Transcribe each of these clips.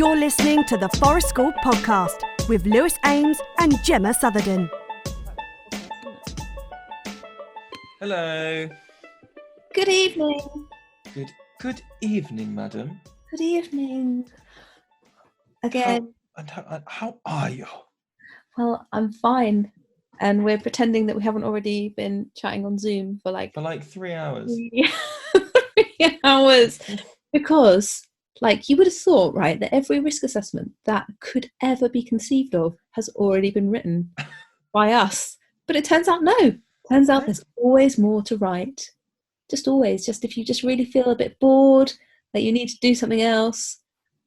You're listening to the Forest School podcast with Lewis Ames and Gemma Southerden. Hello. Good evening. Good evening, madam. Good evening. Again. How are you? Well, I'm fine. And we're pretending that we haven't already been chatting on Zoom for like 3 hours. 3 hours. Because, you would have thought, right, that every risk assessment that could ever be conceived of has already been written by us. But it turns out, no. Turns out there's always more to write. Just always. Just if you just really feel a bit bored, that you need to do something else,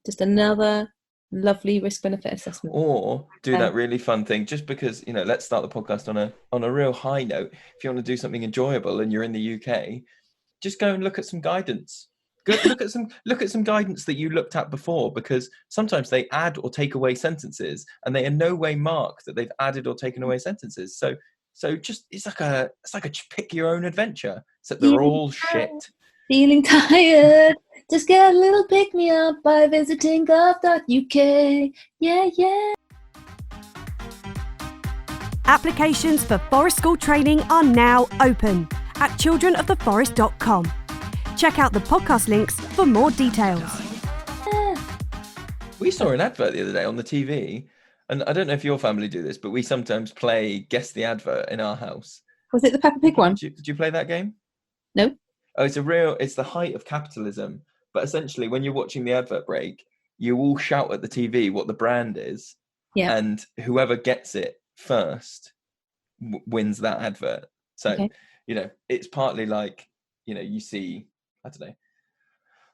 just another lovely risk-benefit assessment. Or do that really fun thing, just because, let's start the podcast on a real high note. If you want to do something enjoyable and you're in the UK, just go and look at some guidance. Look at some guidance that you looked at before, because sometimes they add or take away sentences and they in no way mark that they've added or taken away sentences. So just it's like a pick your own adventure, except they're all shit. Feeling tired? Just get a little pick me up by visiting gov.uk. Yeah. Applications for Forest School training are now open at childrenoftheforest.com. Check out the podcast links for more details. We saw an advert the other day on the TV, and I don't know if your family do this, but we sometimes play Guess the Advert in our house. Was it the Peppa Pig one? Did you play that game? No. Oh, it's the height of capitalism. But essentially, when you're watching the advert break, you all shout at the TV what the brand is. Yeah. And whoever gets it first wins that advert. So, it's partly like, you see, I don't know,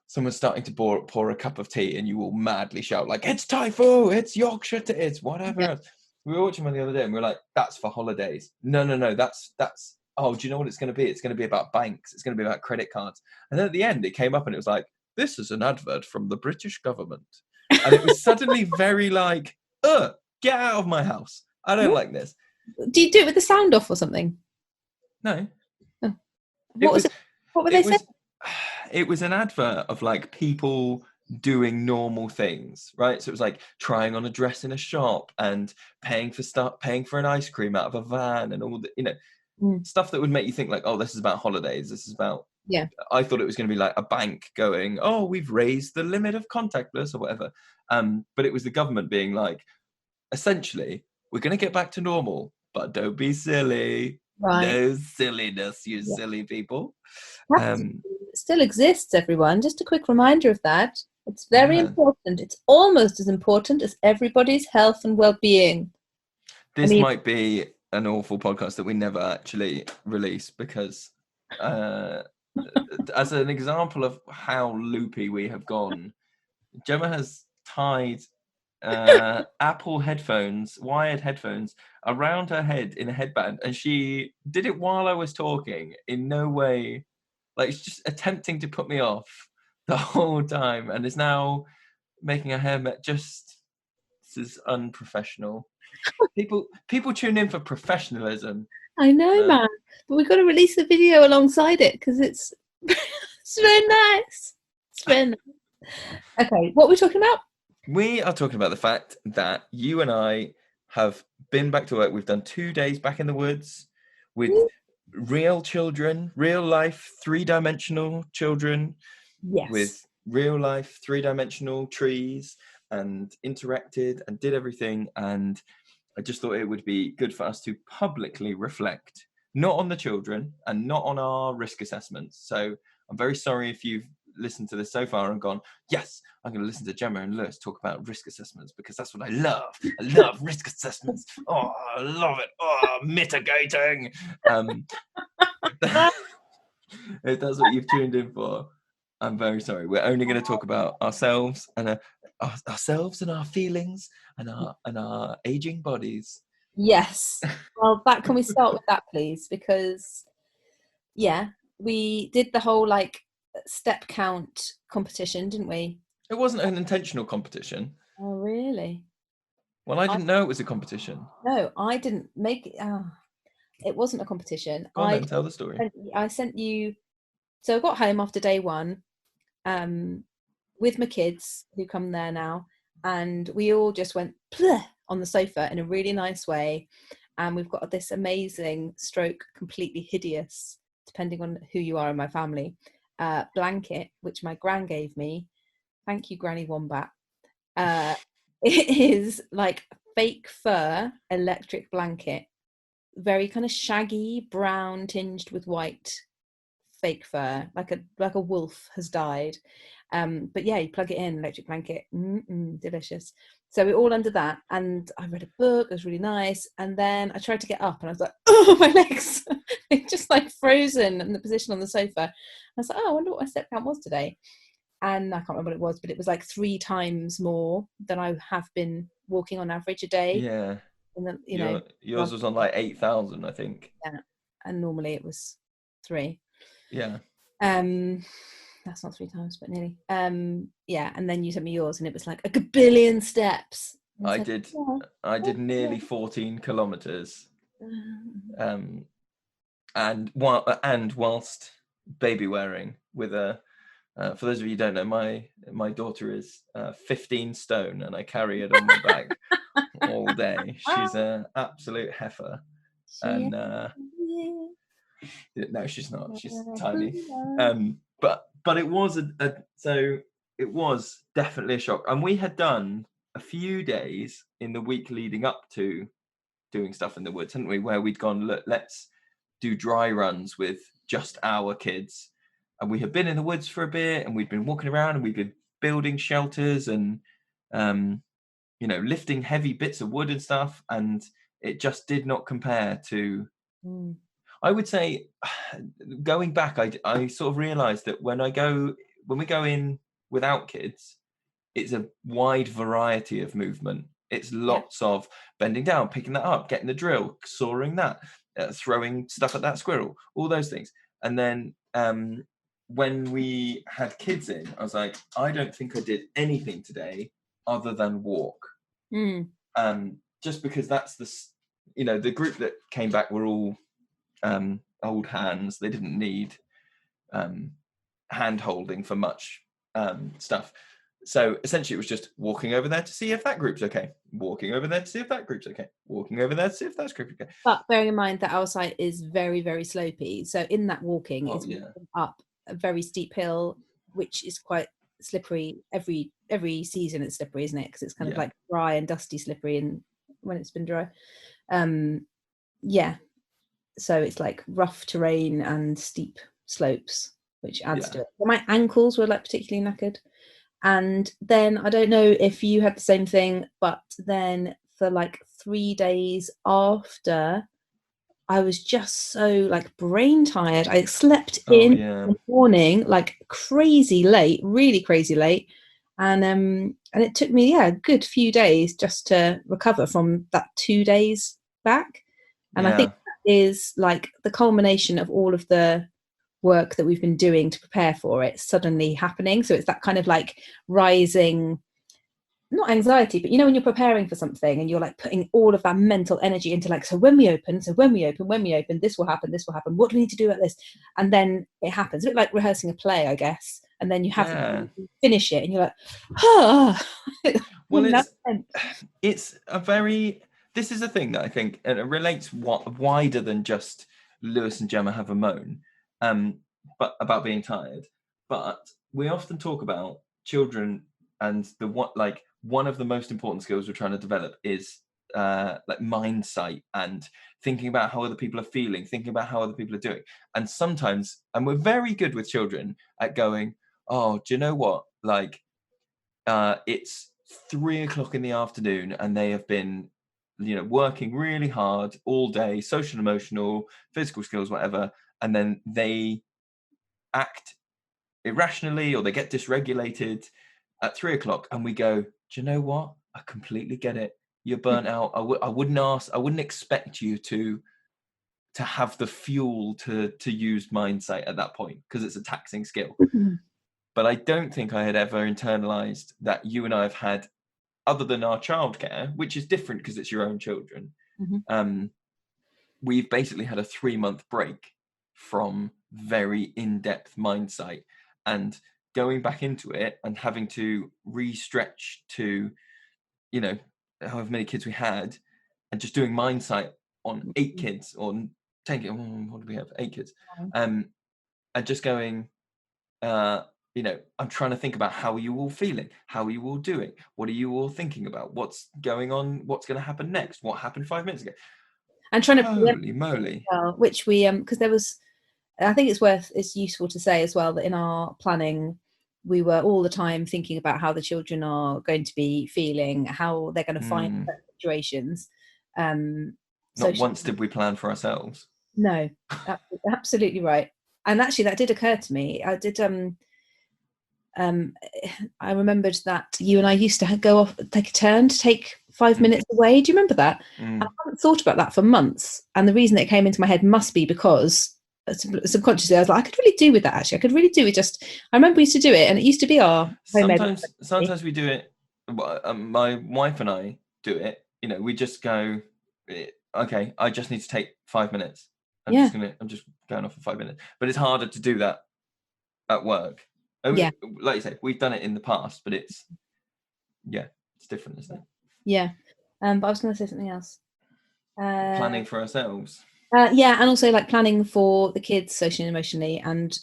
someone's starting to pour a cup of tea and you will madly shout it's Typhoo, it's Yorkshire, it's whatever else. We were watching one the other day and we were like, that's for holidays. No, that's oh, do you know what it's going to be? It's going to be about banks. It's going to be about credit cards. And then at the end, it came up and it was like, this is an advert from the British government. And it was suddenly very get out of my house. I don't like this. Do you do it with the sound off or something? No. Oh. What was it? What were they saying? It was an advert of people doing normal things, right? So it was like trying on a dress in a shop and paying for an ice cream out of a van and all the, stuff that would make you think this is about holidays. This is about, I thought it was going to be like a bank going, oh, we've raised the limit of contactless or whatever. But it was the government being like, essentially, we're going to get back to normal, but don't be silly. Right. No silliness, you silly people. Still exists, everyone. Just a quick reminder of that. It's very important. It's almost as important as everybody's health and well-being. This might be an awful podcast that we never actually release because as an example of how loopy we have gone, Gemma has tied Apple headphones, wired headphones, around her head in a headband, and she did it while I was talking. In no way, it's just attempting to put me off the whole time, and is now making her hair this is unprofessional. People tune in for professionalism. I know, man, but we've got to release the video alongside it because it's very nice. It's very nice. Okay, what are we talking about? We are talking about the fact that you and I have been back to work. We've done 2 days back in the woods with real children, real life, 3-dimensional children, with real life, 3-dimensional trees, and interacted and did everything. And I just thought it would be good for us to publicly reflect, not on the children and not on our risk assessments. So I'm very sorry if you've listened to this so far and gone, yes, I'm going to listen to Gemma and Lewis talk about risk assessments because that's what I love. I love risk assessments. Oh, I love it. Oh, mitigating. If that's what you've tuned in for, I'm very sorry. We're only going to talk about ourselves and our feelings and our aging bodies. Yes. Well, can we start with that, please? Because, we did the whole step count competition, didn't we? It wasn't an intentional competition. Oh, really? Well, I didn't know it was a competition. No, I didn't make it. It wasn't a competition. Go on then, tell the story. I sent you. So I got home after day one with my kids who come there now. and we all just went pleh on the sofa in a really nice way. And we've got this amazing stroke, completely hideous, depending on who you are in my family, blanket, which my gran gave me. Thank you, Granny Wombat. It is like fake fur electric blanket, very kind of shaggy, brown tinged with white, fake fur, like a wolf has died. But yeah, you plug it in, electric blanket, delicious. So we're all under that, and I read a book. It was really nice. And then I tried to get up, and I was like, oh, my legs, they're just like frozen in the position on the sofa. I was like, oh, I wonder what my step count was today. And I can't remember what it was, but it was like 3 times more than I have been walking on average a day. Yeah. And then, yours was on like 8,000, I think. Yeah, and normally it was 3. Yeah. That's not 3 times, but nearly. Yeah, and then you sent me yours, and it was like a billion steps. I did nearly 14 kilometers. And whilst baby wearing with a. For those of you who don't know, my daughter is 15 stone, and I carry it on my back all day. She's an absolute heifer, and no, she's not. She's tiny. But it was it was definitely a shock, and we had done a few days in the week leading up to doing stuff in the woods, hadn't we? Where we'd gone, look, let's do dry runs with just our kids. And we had been in the woods for a bit, and we'd been walking around, and we'd been building shelters and, lifting heavy bits of wood and stuff. And it just did not compare to, I would say, going back, I sort of realized that when we go in without kids, it's a wide variety of movement. It's lots of bending down, picking that up, getting the drill, sawing that, throwing stuff at that squirrel, all those things. And then, when we had kids in, I was like, I don't think I did anything today other than walk. Just because that's the group that came back were all old hands. They didn't need hand holding for much stuff. So essentially it was just walking over there to see if that group's okay, walking over there to see if that group's okay, walking over there to see if that group's okay. But bearing in mind that our site is very, very slopey. So in that walking, it's up a very steep hill, which is quite slippery. Every season it's slippery, isn't it? Because it's kind of like dry and dusty slippery, and when it's been dry, so it's like rough terrain and steep slopes, which adds to it. But my ankles were like particularly knackered. And then I don't know if you had the same thing, but then for like 3 days after, I was just so like brain tired. I slept in the morning like crazy late, really crazy late. And it took me a good few days just to recover from that 2 days back. And I think that is like the culmination of all of the work that we've been doing to prepare for it suddenly happening. So it's that kind of like rising, not anxiety, but when you're preparing for something and you're like putting all of that mental energy into like, so when we open, this will happen, what do we need to do about this? And then it happens. A bit like rehearsing a play, I guess. And then you have to finish it and you're like, well, it's a very, this is a thing that I think, and it relates wider than just Lewis and Gemma have a moan, but about being tired. But we often talk about children, and one of the most important skills we're trying to develop is like mind sight and thinking about how other people are feeling, thinking about how other people are doing. And sometimes, and we're very good with children at going, oh, do you know what? Like, it's 3:00 in the afternoon and they have been, working really hard all day, social, emotional, physical skills, whatever. And then they act irrationally or they get dysregulated at 3:00, and we go, do you know what? I completely get it. You're burnt out. I wouldn't expect you to have the fuel to use mindsight at that point, because it's a taxing skill. But I don't think I had ever internalized that you and I have had, other than our childcare, which is different because it's your own children. We've basically had a 3-month break from very in-depth mindsight, and going back into it and having to re-stretch to however many kids we had, and just doing Mindsight on 8 kids or 10 kids. What do we have? 8 kids. And just going, I'm trying to think about, how are you all feeling? How are you all doing? What are you all thinking about? What's going on? What's going to happen next? What happened 5 minutes ago? And trying to holy moly. Which we because there was, I think it's useful to say as well that in our planning we were all the time thinking about how the children are going to be feeling, how they're going to find situations. Not once did we plan for ourselves. No, absolutely right. And actually that did occur to me. I did I remembered that you and I used to go off, take a turn to take 5 minutes away. Do you remember that? I haven't thought about that for months, and the reason it came into my head must be because subconsciously I was like, I could really do with that. Actually, I could really do it. Just I remember we used to do it, and it used to be our sometimes we do it. My wife and I do it. We just go, okay, I just need to take 5 minutes. I'm just going off for 5 minutes. But it's harder to do that at work. Like you say, we've done it in the past, but it's different, isn't it? Yeah. But I was going to say something else. Planning for ourselves. And also like planning for the kids socially and emotionally. And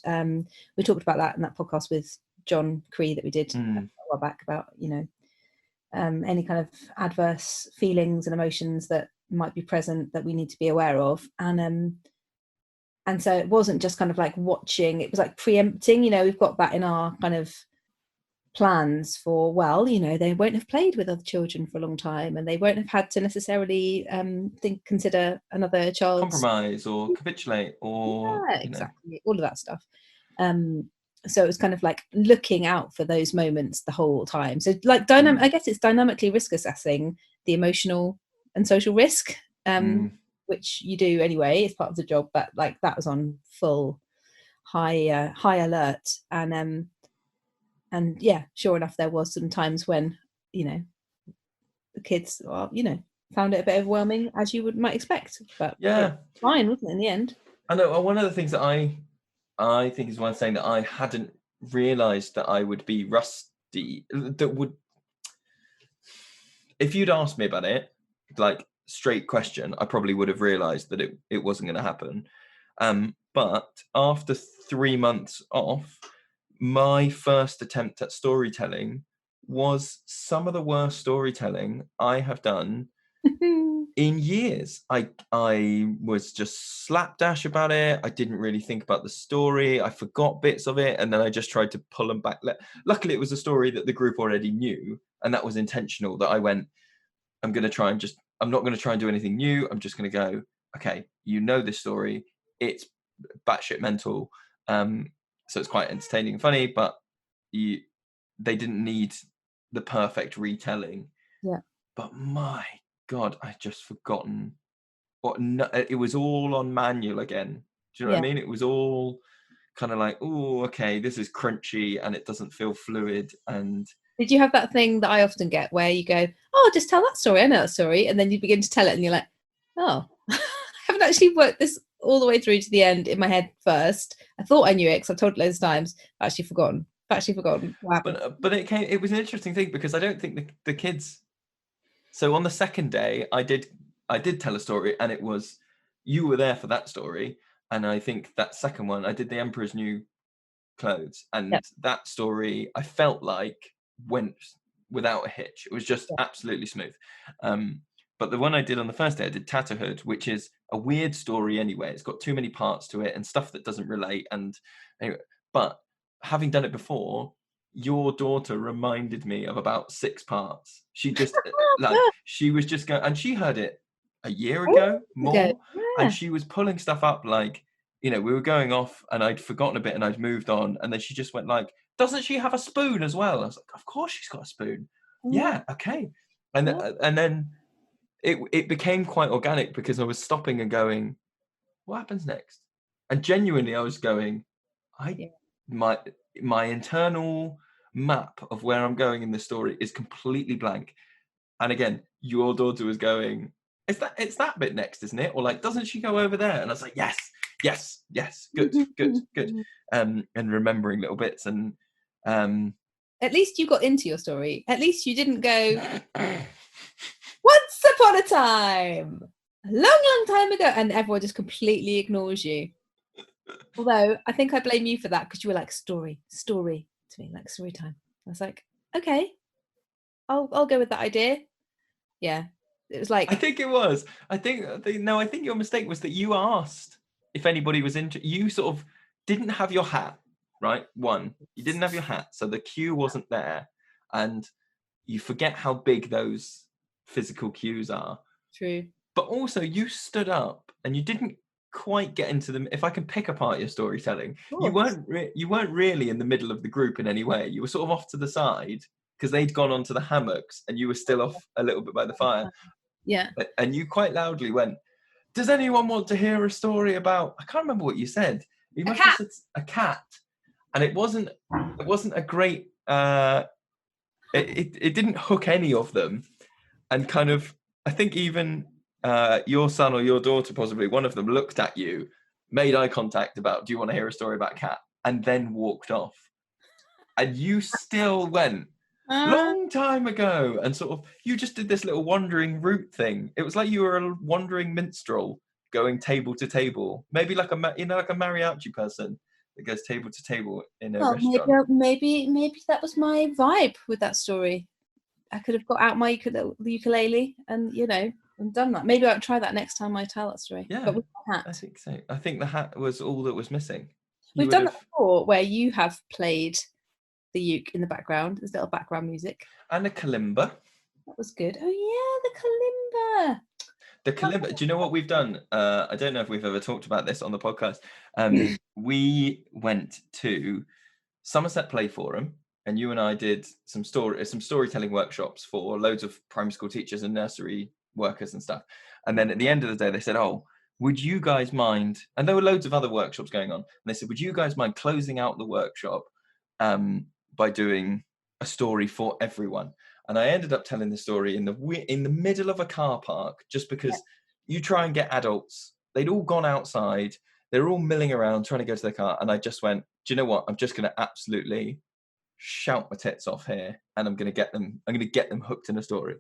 we talked about that in that podcast with John Cree that we did a while back about, any kind of adverse feelings and emotions that might be present that we need to be aware of. And so it wasn't just kind of like watching, it was like preempting, we've got that in our kind of plans for, they won't have played with other children for a long time, and they won't have had to necessarily consider another child's compromise or capitulate or exactly all of that stuff. So it was kind of like looking out for those moments the whole time. So like I guess it's dynamically risk assessing the emotional and social risk, which you do anyway, it's part of the job, but like that was on full high alert. And sure enough, there was some times when, the kids found it a bit overwhelming, as you might expect, but fine, wasn't it, in the end? I know one of the things that I think is one saying that I hadn't realised that I would be rusty, if you'd asked me about it, like straight question, I probably would have realised that it wasn't going to happen. But after 3 months off, my first attempt at storytelling was some of the worst storytelling I have done in years. I was just slapdash about it. I didn't really think about the story. I forgot bits of it, and then I just tried to pull them back. Luckily, it was a story that the group already knew, and that was intentional. That I went, I'm not going to try and do anything new. I'm just going to go, okay, this story. It's batshit mental. So it's quite entertaining and funny, but they didn't need the perfect retelling. Yeah. But my God, I'd just forgotten it was all on manual again. Do you know what I mean? It was all kind of like, oh, okay, this is crunchy and it doesn't feel fluid. And did you have that thing that I often get where you go, oh, just tell that story, I know that story, and then you begin to tell it and you're like, oh, I haven't actually worked this all the way through to the end in my head first. I thought I knew it because I've told it loads of times. I've actually forgotten what happened. But it was an interesting thing because I don't think the kids. So on the second day, I did tell a story, and it was, you were there for that story, and I think that second one I did the Emperor's New Clothes, and that story I felt like went without a hitch. It was just absolutely smooth. But the one I did on the first day, I did Tatterhood, which is a weird story anyway. It's got too many parts to it and stuff that doesn't relate. And anyway, but having done it before, your daughter reminded me of about 6 parts. She just she was just going, and she heard it a year ago, more, and she was pulling stuff up like, we were going off and I'd forgotten a bit and I'd moved on, and then she just went like, doesn't she have a spoon as well? I was like, of course she's got a spoon. Yeah, okay. And then it became quite organic because I was stopping and going, what happens next? And genuinely I was going, my internal map of where I'm going in the story is completely blank. And again, your daughter was going, it's that bit next, isn't it? Or like, doesn't she go over there? And I was like, yes, good. And remembering little bits, and at least you got into your story. At least you didn't go, upon a time, a long time ago, and everyone just completely ignores you. Although I think I blame you for that because you were like story to me, like story time. I was like, okay, I'll go with that idea. Yeah, it was like I think it was. I think your mistake was that you asked if anybody was interested. You sort of didn't have your hat, right? One, you didn't have your hat, so the queue wasn't there, and you forget how big those physical queues are. True. But also, you stood up and you didn't quite get into them. If I can pick apart your storytelling, you weren't really in the middle of the group in any way. You were sort of off to the side because they'd gone onto the hammocks and you were still off a little bit by the fire. Yeah. And you quite loudly went, "Does anyone want to hear a story about?" I can't remember what you said. You must have said a cat, and it wasn't a great. It didn't hook any of them, and kind of I think even your son or your daughter, possibly one of them, looked at you, made eye contact about, "Do you want to hear a story about cat?" and then walked off, and you still went. Long time ago, and sort of you just did this little wandering route thing. It was like you were a wandering minstrel going table to table, maybe like like a mariachi person that goes table to table in a restaurant. Maybe that was my vibe with that story. I could have got out my ukulele and and done that. Maybe I'll try that next time I tell that story. Yeah, but with the hat. I think so. I think the hat was all that was missing. We've done that before, where you have played the uke in the background. There's little background music and a kalimba. That was good. Oh yeah, the kalimba. Do you know what we've done? I don't know if we've ever talked about this on the podcast. We went to Somerset Play Forum, and you and I did some storytelling workshops for loads of primary school teachers and nursery workers and stuff. And then at the end of the day, they said, "Oh, would you guys mind?" And there were loads of other workshops going on. And they said, "Would you guys mind closing out the workshop by doing a story for everyone?" And I ended up telling the story in the middle of a car park, just because you try and get adults. They'd all gone outside. They were all milling around trying to go to their car. And I just went, "Do you know what? I'm just going to absolutely shout my tits off here, and I'm going to get them hooked in a story."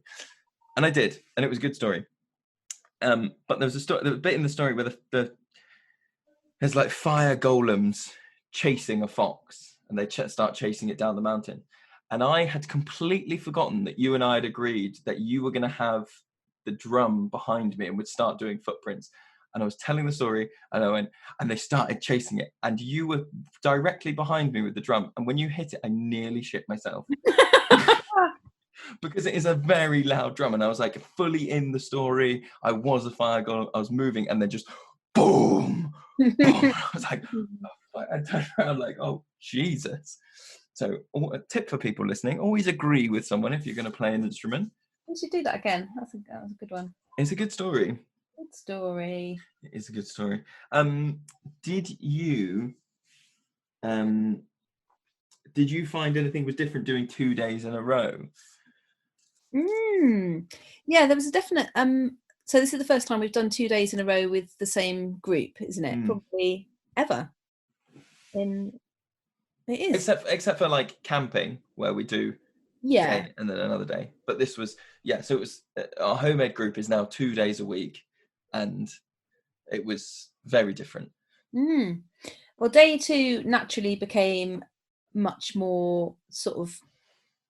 And I did, and it was a good story. But there was a bit in the story where there's like fire golems chasing a fox, and they start chasing it down the mountain. And I had completely forgotten that you and I had agreed that you were going to have the drum behind me and would start doing footprints. And I was telling the story, and I went, and they started chasing it, and you were directly behind me with the drum. And when you hit it, I nearly shit myself. Because it is a very loud drum, and I was like fully in the story. I was a fire golem, I was moving, and then just boom, boom. I was like, I turned around like, oh Jesus. So a tip for people listening: always agree with someone if you're going to play an instrument. We should do that again. That was a good one. It's a good story. Good story. It is a good story. Did you find anything was different doing 2 days in a row? Yeah, there was a definite so this is the first time we've done 2 days in a row with the same group, isn't it? Probably ever. It is. Except for like camping, where we do day and then another day. But this was so it was our home ed group is now 2 days a week, and it was very different. Well, day 2 naturally became much more sort of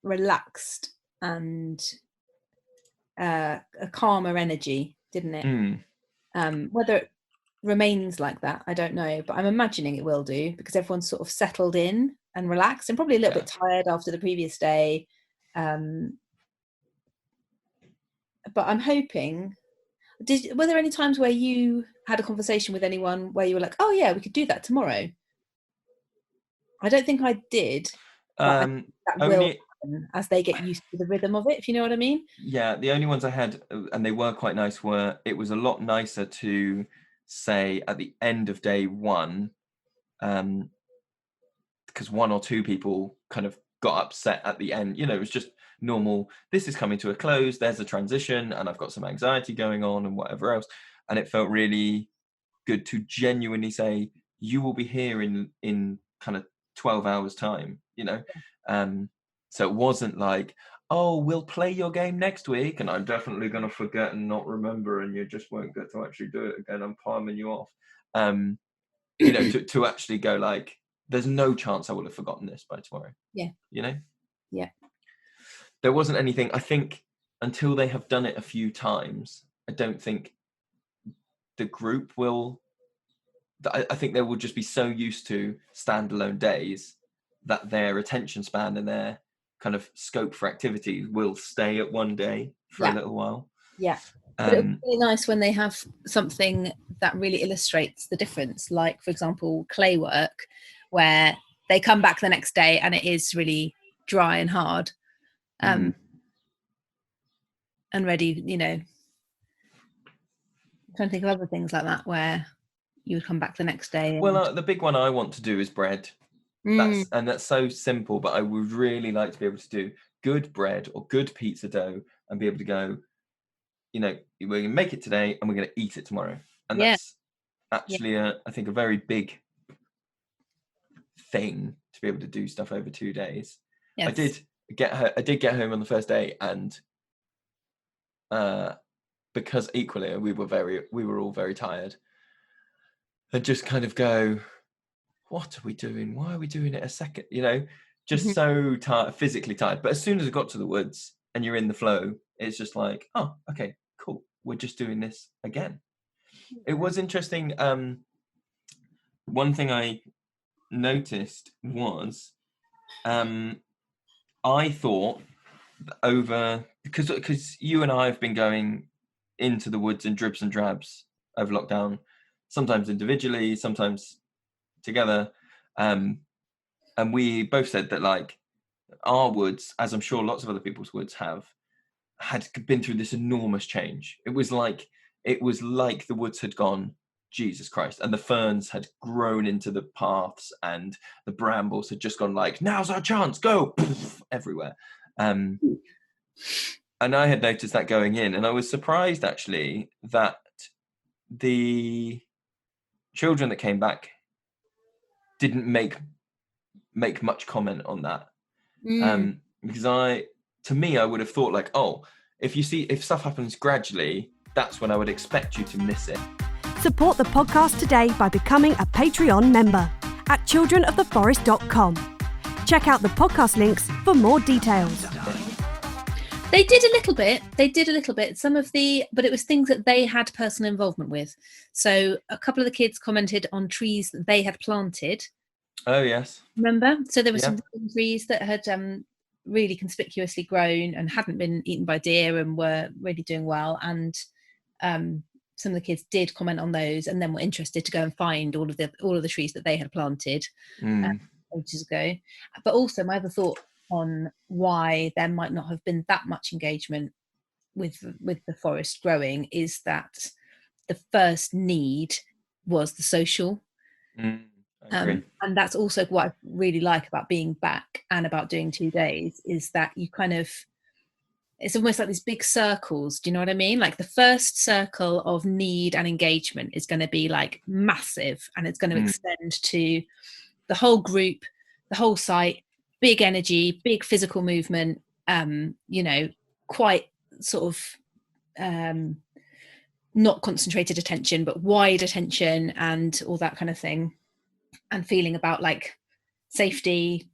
relaxed and a calmer energy, didn't it? Whether it remains like that, I don't know, but I'm imagining it will do, because everyone's sort of settled in and relaxed and probably a little bit tired after the previous day. But I'm hoping, were there any times where you had a conversation with anyone where you were like, oh yeah, we could do that tomorrow? I don't think I did. That will happen as they get used to the rhythm of it, if you know what I mean. Yeah, the only ones I had, and they were quite nice, it was a lot nicer to say at the end of day 1, because 1 or 2 people kind of got upset at the end. It was just normal. This is coming to a close. There's a transition, and I've got some anxiety going on and whatever else. And it felt really good to genuinely say, you will be here in kind of 12 hours time, So it wasn't like, oh, we'll play your game next week, and I'm definitely going to forget and not remember, and you just won't get to actually do it again. I'm palming you off. You know, to actually go like, there's no chance I will have forgotten this by tomorrow. Yeah. You know? Yeah. There wasn't anything, I think, until they have done it a few times, I don't think the group will, I think they will just be so used to standalone days that their attention span and their kind of scope for activity will stay at one day for a little while. Yeah. But it would be nice when they have something that really illustrates the difference, like, for example, clay work, where they come back the next day and it is really dry and hard, and ready, you know. I'm trying to think of other things like that where you would come back the next day. And... Well, the big one I want to do is bread. That's so simple, but I would really like to be able to do good bread or good pizza dough and be able to go, you know, we're going to make it today and we're going to eat it tomorrow. And that's actually, I think, a very big thing to be able to do stuff over 2 days. Yes. I did get home on the first day, and because equally we were all very tired, and just kind of go, what are we doing? Why are we doing it a second? You know, just so tired, physically tired. But as soon as I got to the woods and you're in the flow, it's just like, oh, okay, cool. We're just doing this again. It was interesting. One thing I noticed was, I thought because you and I have been going into the woods in dribs and drabs over lockdown, sometimes individually, sometimes together, and we both said that like our woods, as I'm sure lots of other people's woods had been through this enormous change. It was like the woods had gone, Jesus Christ, and the ferns had grown into the paths, and the brambles had just gone like, now's our chance, go, poof, everywhere. And I had noticed that going in, and I was surprised actually that the children that came back didn't make much comment on that. Because to me, I would have thought like, oh, if stuff happens gradually, that's when I would expect you to miss it. Support the podcast today by becoming a Patreon member at childrenoftheforest.com. Check out the podcast links for more details. They did a little bit. But it was things that they had personal involvement with. So a couple of the kids commented on trees that they had planted. Oh, yes. Remember? So there were some trees that had really conspicuously grown and hadn't been eaten by deer and were really doing well. And some of the kids did comment on those, and then were interested to go and find all of the trees that they had planted ages ago. But also, my other thought on why there might not have been that much engagement with the forest growing is that the first need was the social. And that's also what I really like about being back and about doing 2 days, is that you kind of, it's almost like these big circles. Do you know what I mean? Like the first circle of need and engagement is going to be like massive, and it's going to extend to the whole group, the whole site, big energy, big physical movement, you know, quite sort of not concentrated attention, but wide attention and all that kind of thing. And feeling about like safety,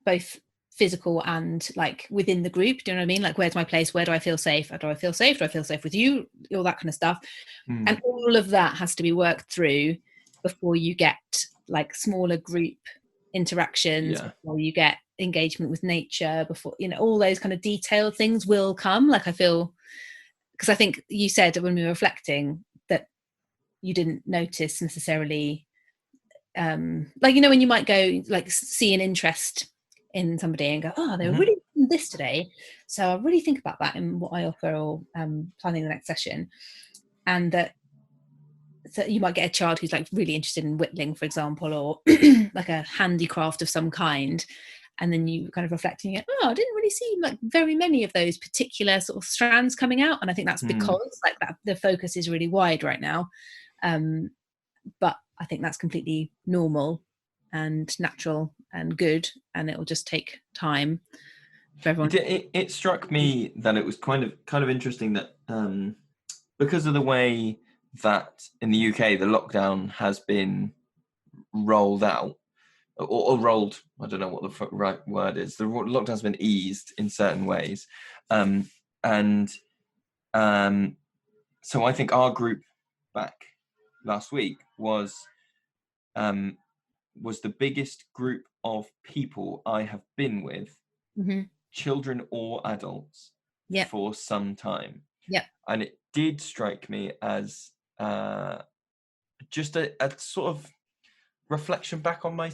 both physical and like within the group. Do you know what I mean? Like, where's my place? Where do I feel safe? Do I feel safe? Do I feel safe with you? All that kind of stuff. And all of that has to be worked through before you get like smaller group interactions, before you get engagement with nature, before, you know, all those kind of detailed things will come. Like, I feel, because I think you said when we were reflecting that you didn't notice necessarily, like, you know, when you might go like see an interest in somebody and go, oh, they were really doing this today, so I really think about that in what I offer, or planning the next session. And that, so you might get a child who's like really interested in whittling, for example, or like a handicraft of some kind, and then you kind of reflecting it, oh, I didn't really see like very many of those particular sort of strands coming out. And I think that's because like that the focus is really wide right now, but I think that's completely normal and natural and good, and it will just take time. for everyone. It struck me that it was kind of interesting that because of the way that in the UK the lockdown has been rolled out or rolled, I don't know what the right word is. The lockdown's been eased in certain ways, and so I think our group back last week was the biggest group of people I have been with, children or adults, for some time. Yeah, and it did strike me as just a sort of reflection back on my.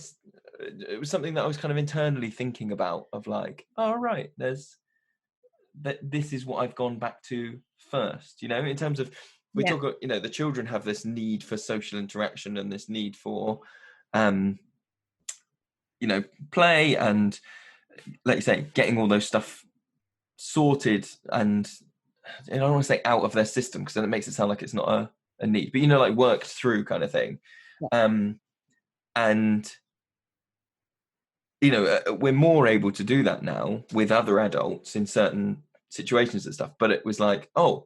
It was something that I was kind of internally thinking about, of like, oh right, there's that. This is what I've gone back to first, in terms of we talk. The children have this need for social interaction and this need for, play and, like you say, getting all those stuff sorted and I don't want to say out of their system because then it makes it sound like it's not a need, but like worked through kind of thing. And we're more able to do that now with other adults in certain situations and stuff, but it was like, oh,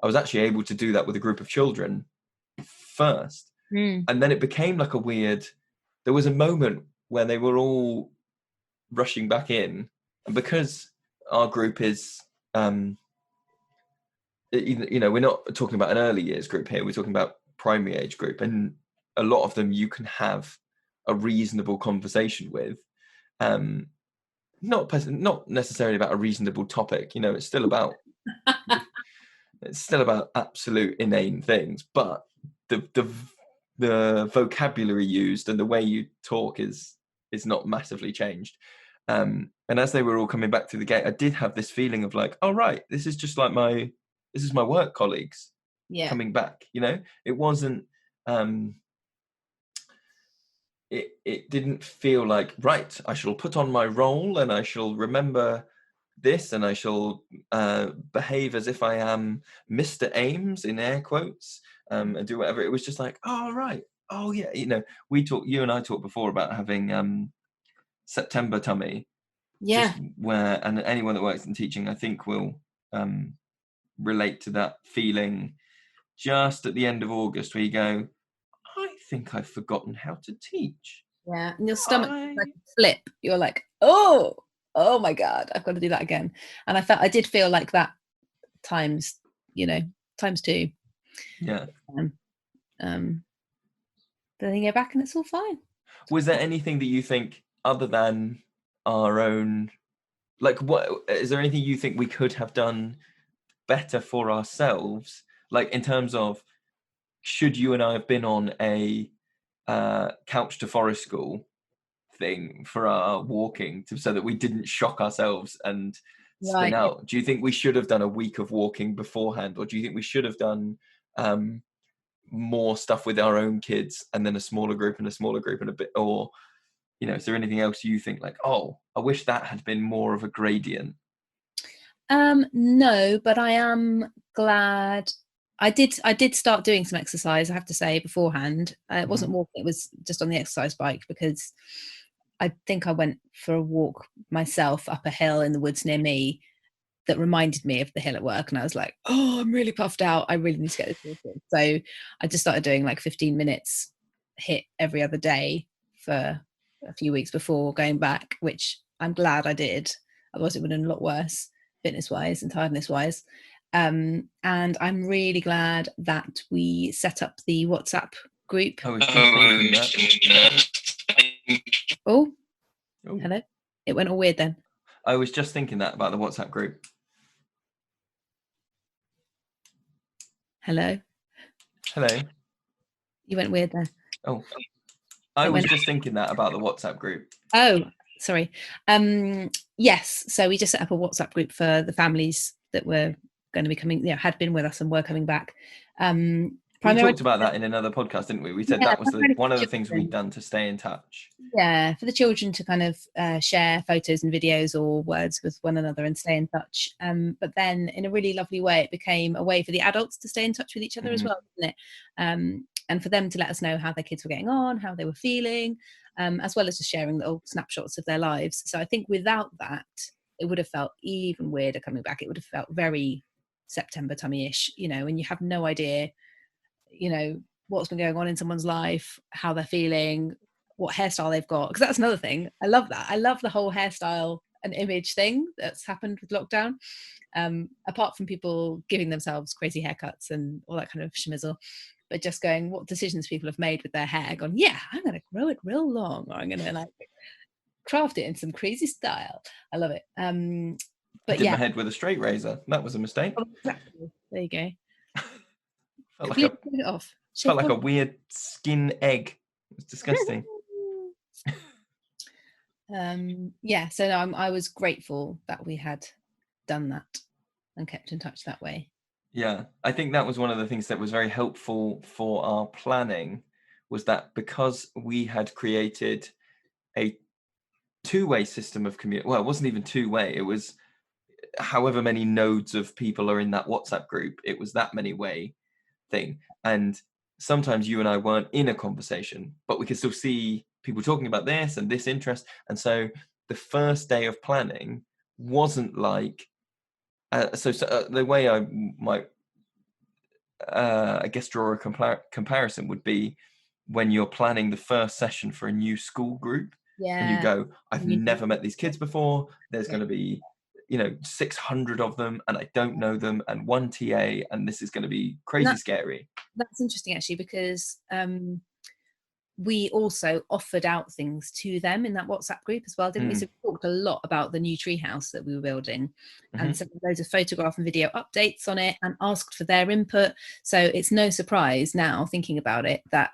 I was actually able to do that with a group of children first. And then it became like there was a moment where they were all rushing back in, and because our group is we're not talking about an early years group here, we're talking about primary age group, and a lot of them you can have a reasonable conversation with, not necessarily about a reasonable topic, it's still about absolute inane things, but the vocabulary used and the way you talk is not massively changed. And as they were all coming back through the gate, I did have this feeling of like, oh right, this is just like this is my work colleagues coming back. It wasn't. It didn't feel like, right, I shall put on my role and I shall remember this and I shall behave as if I am Mr. Ames in air quotes, and do whatever. It was just like, oh right, oh yeah, you and I talked before about having September tummy. Just where, and anyone that works in teaching, I think, will relate to that feeling just at the end of August where you go, I think I've forgotten how to teach. Yeah, and your stomach like flip. You're like, oh my God, I've got to do that again. And I did feel like that times 2. Yeah. Then you go back and it's all fine. Was there anything that you think, other than our own, like, what is there anything you think we could have done better for ourselves, like in terms of, should you and I have been on a couch to forest school thing for our walking so that we didn't shock ourselves and spin out? Do you think we should have done a week of walking beforehand, or do you think we should have done more stuff with our own kids and then a smaller group and a bit, or is there anything else you think like, oh, I wish that had been more of a gradient? No, but I am glad I did start doing some exercise, I have to say, beforehand. It wasn't walking, it was just on the exercise bike, because I think I went for a walk myself up a hill in the woods near me that reminded me of the hill at work, and I was like, oh, I'm really puffed out, I really need to get this sorted. So I just started doing like 15 minutes HIIT every other day for a few weeks before going back, which I'm glad I did, otherwise it would have been a lot worse fitness wise and tiredness wise. And I'm really glad that we set up the WhatsApp group. I was just thinking that. Oh, hello. It went all weird then. I was just thinking that about the WhatsApp group. Hello. You went weird there. Oh, I was just thinking that about the WhatsApp group. Oh, sorry. Yes. So we just set up a WhatsApp group for the families that were going to be coming, had been with us and were coming back. We talked about that in another podcast, didn't we? We said that was one of the things we'd done to stay in touch. Yeah, for the children to kind of share photos and videos or words with one another and stay in touch. But then in a really lovely way, it became a way for the adults to stay in touch with each other as well, didn't it? And for them to let us know how their kids were getting on, how they were feeling, as well as just sharing little snapshots of their lives. So I think without that, it would have felt even weirder coming back. It would have felt very September tummy-ish, you know, and you have no idea, you know, what's been going on in someone's life, how they're feeling, what hairstyle they've got. Because that's another thing. I love that. I love the whole hairstyle and image thing that's happened with lockdown. Apart from people giving themselves crazy haircuts and all that kind of schmizzle, but just going, what decisions people have made with their hair, gone, yeah, I'm going to grow it real long, or I'm going to like craft it in some crazy style. I love it. But I did my head with a straight razor. That was a mistake. Oh, exactly. There you go. Felt like a weird skin egg. It was disgusting. So I was grateful that we had done that and kept in touch that way. Yeah, I think that was one of the things that was very helpful for our planning, was that because we had created a two-way system of community. Well, it wasn't even two-way. It was however many nodes of people are in that WhatsApp group. It was that many way thing. And sometimes you and I weren't in a conversation, but we could still see people talking about this and this interest. And so the first day of planning wasn't like, the way I might, I guess, draw a comparison would be when you're planning the first session for a new school group. Yeah. And you go, I've never met these kids before. There's going to be, 600 of them, and I don't know them, and one TA, and this is going to be crazy scary. That's interesting, actually, because we also offered out things to them in that WhatsApp group as well, didn't we? So we talked a lot about the new treehouse that we were building, and sent loads of photograph and video updates on it, and asked for their input. So it's no surprise now, thinking about it, that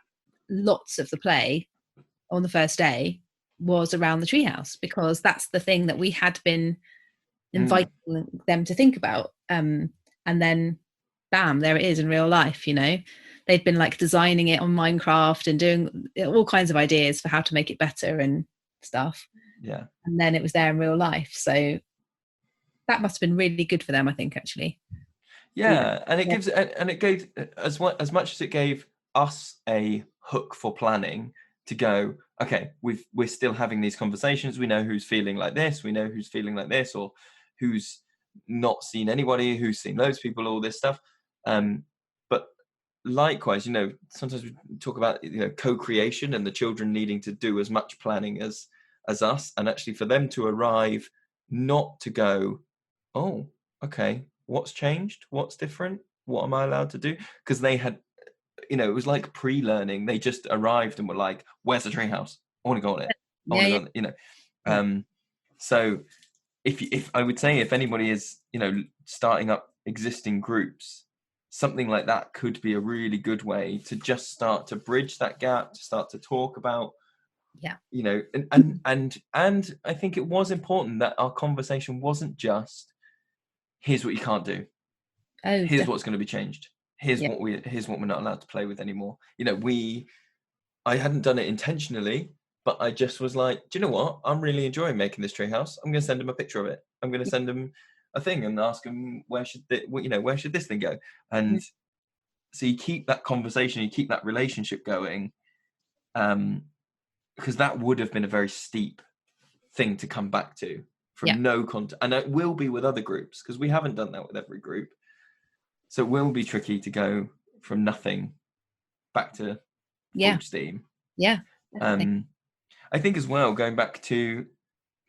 lots of the play on the first day was around the treehouse, because that's the thing that we had been inviting them to think about. And then bam, there it is in real life. They'd been like designing it on Minecraft and doing all kinds of ideas for how to make it better and stuff. Yeah. And then it was there in real life. So that must have been really good for them, I think, actually. Yeah. And it gave as much as it gave us a hook for planning to go, okay, we're still having these conversations. We know who's feeling like this. We know who's feeling like this, or who's not seen anybody, who's seen loads of people, all this stuff. But likewise, sometimes we talk about co-creation and the children needing to do as much planning as us, and actually for them to arrive, not to go, oh, okay, what's changed? What's different? What am I allowed to do? Because they had, it was like pre-learning. They just arrived and were like, where's the treehouse? I want to go on it. I want to go on it, So if I would say, if anybody is, starting up existing groups, something like that could be a really good way to just start to bridge that gap, to start to talk about, and I think it was important that our conversation wasn't just, here's what you can't do. Here's what's going to be changed. Here's what we're not allowed to play with anymore. I hadn't done it intentionally, but I just was like, do you know what? I'm really enjoying making this treehouse. I'm going to send him a picture of it. I'm going to send him a thing and ask him, where should this thing go? And so you keep that conversation, you keep that relationship going, because that would have been a very steep thing to come back to from no content. And it will be with other groups, because we haven't done that with every group. So it will be tricky to go from nothing back to full steam. Yeah. I think as well, going back to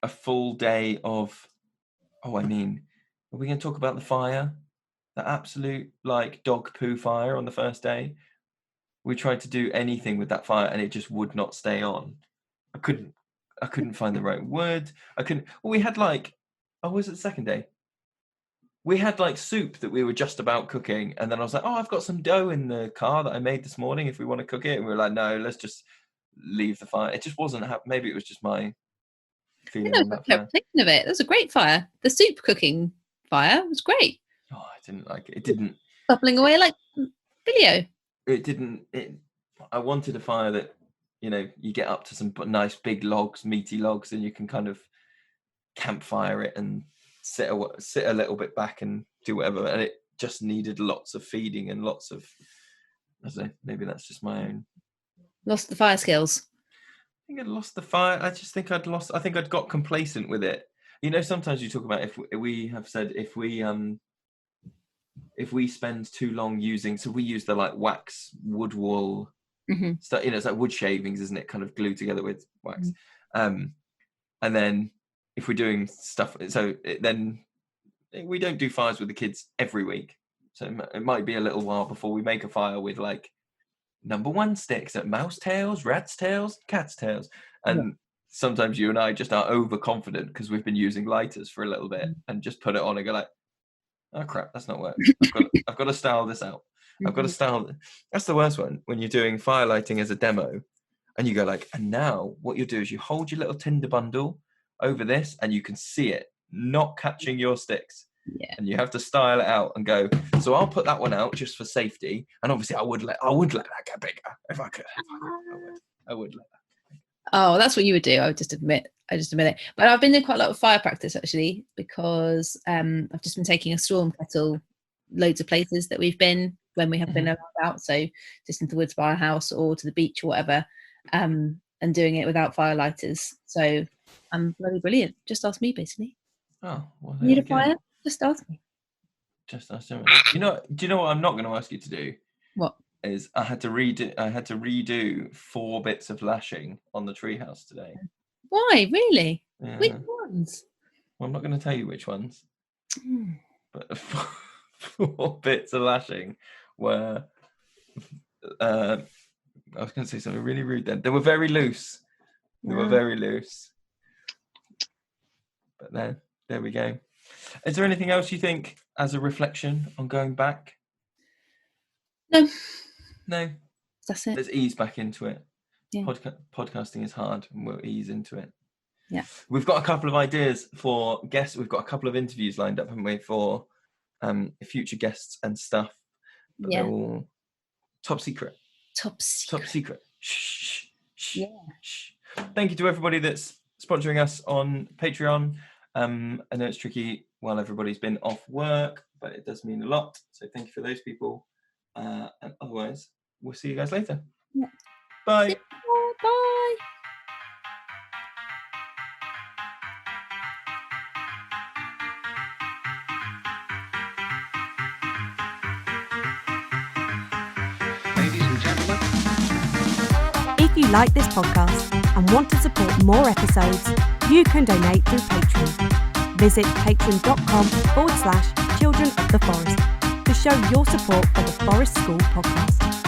a full day of, are we going to talk about the fire? The absolute dog poo fire on the first day. We tried to do anything with that fire and it just would not stay on. I couldn't find the right wood. We had was it the second day? We had soup that we were just about cooking, and then I was like, I've got some dough in the car that I made this morning if we want to cook it. And we were like, no, let's just leave the fire. It just wasn't maybe it was just my feeling on that fire. Thinking of it, that was a great fire. The soup cooking fire was great. I didn't like it. It didn't bubbling away like video. It didn't. I wanted a fire that you get up to some nice big logs, meaty logs, and you can kind of campfire it and sit a little bit back and do whatever. And it just needed lots of feeding and lots of, I don't know, maybe that's just my own. Lost the fire skills. I think I'd lost the fire. I think I'd got complacent with it. You know, sometimes you talk about if we have said if we spend too long using, so we use the like wax wood wool stuff, you know, it's like wood shavings, isn't it, kind of glued together with wax. And then if we're doing stuff, so then we don't do fires with the kids every week, so it might be a little while before we make a fire with like number 1 sticks at mouse tails, rat's tails, cat's tails. And sometimes you and I just are overconfident because we've been using lighters for a little bit and just put it on and go like, oh crap, that's not working. I've got to style this out. I've got to style. That's the worst one, when you're doing fire lighting as a demo and you go like, and now what you do is you hold your little tinder bundle over this and you can see it not catching your sticks. Yeah. And you have to style it out and go, so I'll put that one out just for safety. And obviously I would let that get bigger if I could. I would let that. Oh, that's what you would do. I just admit it. But I've been doing quite a lot of fire practice actually, because I've just been taking a storm kettle loads of places that we've been when we have been out, so just into the woods by our house or to the beach or whatever, and doing it without fire lighters. So I'm bloody brilliant. Just ask me, basically. Oh, well, need a fire? Just ask me. Just ask me. Do you know what I'm not going to ask you to do? What? Is I had to redo 4 bits of lashing on the treehouse today. Why? Really? Yeah. Which ones? Well, I'm not going to tell you which ones. But 4 bits of lashing were, I was going to say something really rude then. They were very loose. But then, there we go. Is there anything else you think as a reflection on going back? No. That's it. Let's ease back into it. Yeah. Podcasting is hard and we'll ease into it. Yeah. We've got a couple of ideas for guests. We've got a couple of interviews lined up, haven't we, for future guests and stuff. But they're all top secret. Top secret. Shh. Yeah. Shh. Thank you to everybody that's sponsoring us on Patreon. I know it's tricky while everybody's been off work, but it does mean a lot. So thank you for those people. And otherwise, we'll see you guys later. Yeah. Bye. Bye. Ladies and gentlemen. If you like this podcast and want to support more episodes, you can donate through Patreon. Visit patreon.com/Children of the Forest to show your support for the Forest School podcast.